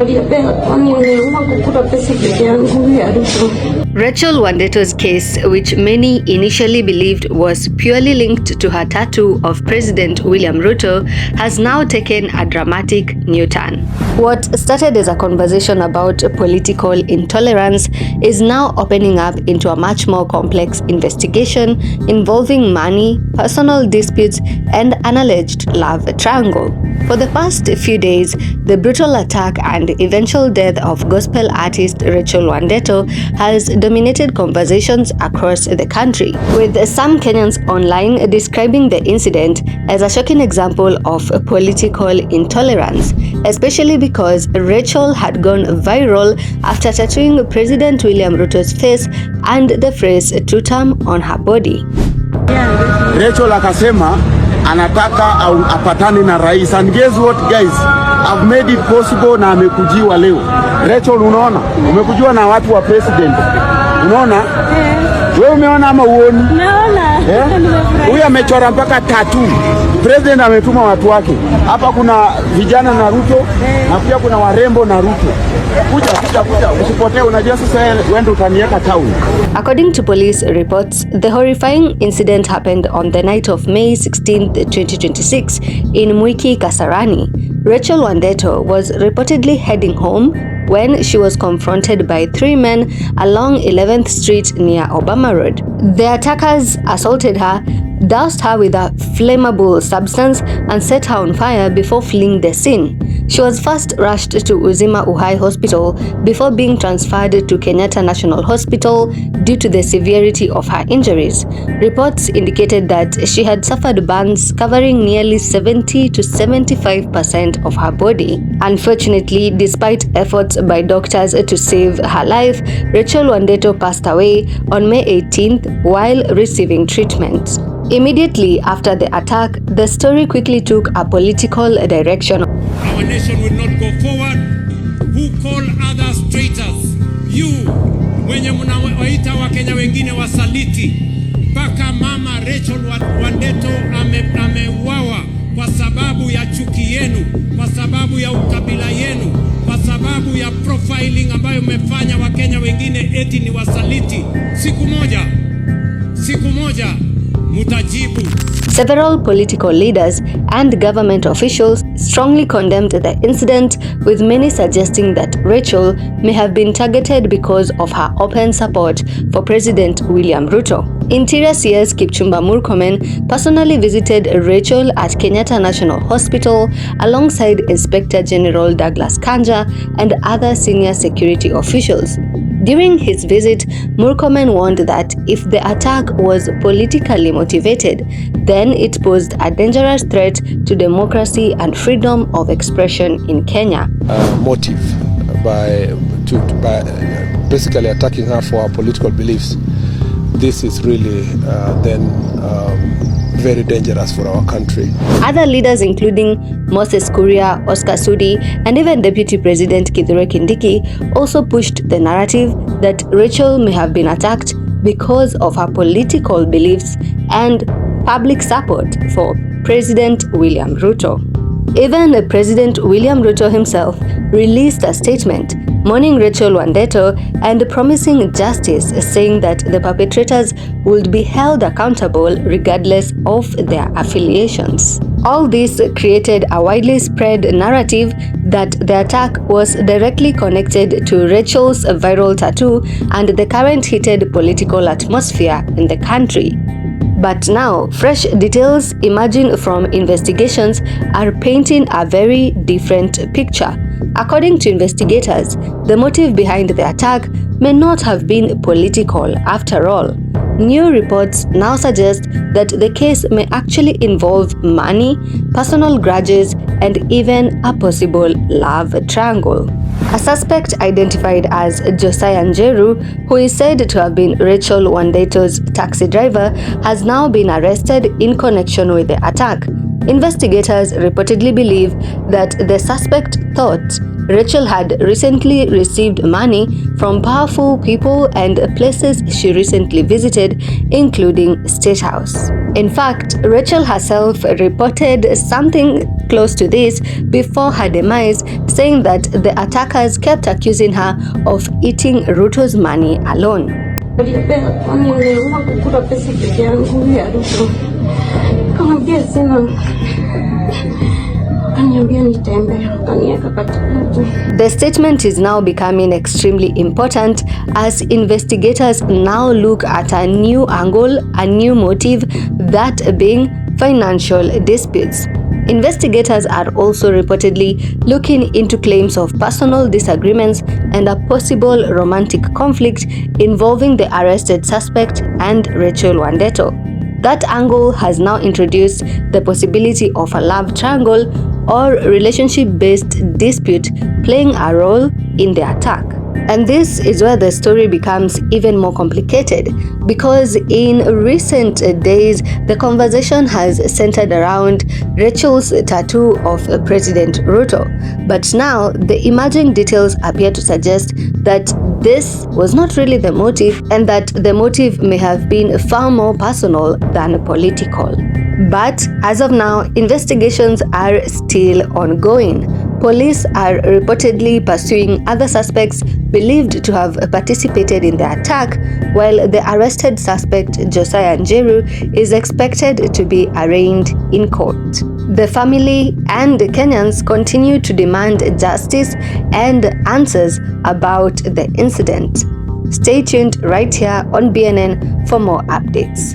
Rachel Wandeto's case, which many initially believed was purely linked to her tattoo of President William Ruto, has now taken a dramatic new turn. What started as a conversation about political intolerance is now opening up into a much more complex investigation involving money, personal disputes, and an alleged love triangle. For the past few days, the brutal attack and eventual death of gospel artist Rachel Wandeto has dominated conversations across the country, with some Kenyans online describing the incident as a shocking example of political intolerance, especially because Rachel had gone viral after tattooing President William Ruto's face and the phrase "two term" on her body. Rachel akasema anataka apatane na rais, and guess what guys, I've made it possible na amekujiwa leo. Rachel, unaona umekujiwa na watu wa president, unaona wewe umeona ama uoni? Naona. Huyu amechora mpaka tattoo. President ametuma watu wake. Hapa kuna vijana na Ruto, na pia kuna warembo na Ruto. Kuja usipotee, unajua sasa wewe utaniweka town. According to police reports, the horrifying incident happened on the night of May 16, 2026 in Mwiki Kasarani. Rachel Wandeto was reportedly heading home when she was confronted by three men along 11th Street near Obama Road. The attackers assaulted her, doused her with a flammable substance, and set her on fire before fleeing the scene. She was first rushed to Uzima Uhai Hospital before being transferred to Kenyatta National Hospital due to the severity of her injuries. Reports indicated that she had suffered burns covering nearly 70 to 75% of her body. Unfortunately, despite efforts by doctors to save her life, Rachel Wandeto passed away on May 18th while receiving treatment. Immediately after the attack, the story quickly took a political direction. Our nation will not go forward. Who call others traitors? You, wenye mnawaita Wakenya wengine wasaliti. Mpaka mama Rachel Wandeto ameuawa kwa sababu ya chuki yenu, kwa sababu ya ukabila yenu, kwa sababu ya profiling ambayo umefanya Wakenya wengine eti ni wasaliti. Siku moja mutajibu. Several political leaders and government officials strongly condemned the incident, with many suggesting that Rachel may have been targeted because of her open support for President William Ruto. Interior CS Kipchumba Murkomen personally visited Rachel at Kenyatta National Hospital alongside Inspector General Douglas Kanja and other senior security officials. During his visit, Murkomen warned that if the attack was politically motivated, then it posed a dangerous threat to democracy and freedom of expression in Kenya. Motive by basically attacking her for her political beliefs. This is really very dangerous for our country. Other leaders including Moses Kuria, Oscar Sudi, and even Deputy President Kithure Kindiki also pushed the narrative that Rachel may have been attacked because of her political beliefs and public support for President William Ruto. Even President William Ruto himself released a statement mourning Rachel Wandeto and promising justice, saying that the perpetrators would be held accountable regardless of their affiliations. All this created a widely spread narrative that the attack was directly connected to Rachel's viral tattoo and the current heated political atmosphere in the country. But now, fresh details emerging from investigations are painting a very different picture. According to investigators, the motive behind the attack may not have been political after all. New reports now suggest that the case may actually involve money, personal grudges, and even a possible love triangle. A suspect identified as Josiah Njeru, who is said to have been Rachel Wandeto's taxi driver, has now been arrested in connection with the attack. Investigators reportedly believe that the suspect thought Rachel had recently received money from powerful people and places she recently visited, including State House. In fact, Rachel herself reported something close to this before her demise, saying that the attackers kept accusing her of eating Ruto's money alone. The statement is now becoming extremely important as investigators now look at a new angle, a new motive, that being financial disputes. Investigators are also reportedly looking into claims of personal disagreements and a possible romantic conflict involving the arrested suspect and Rachel Wandeto. That angle has now introduced the possibility of a love triangle or relationship-based dispute playing a role in the attack. And this is where the story becomes even more complicated, because in recent days, the conversation has centered around Rachel's tattoo of President Ruto. But now, the emerging details appear to suggest that this was not really the motive, and that the motive may have been far more personal than political. But as of now, investigations are still ongoing. Police are reportedly pursuing other suspects believed to have participated in the attack, while the arrested suspect, Josiah Njeru, is expected to be arraigned in court. The family and Kenyans continue to demand justice and answers about the incident. Stay tuned right here on BNN for more updates.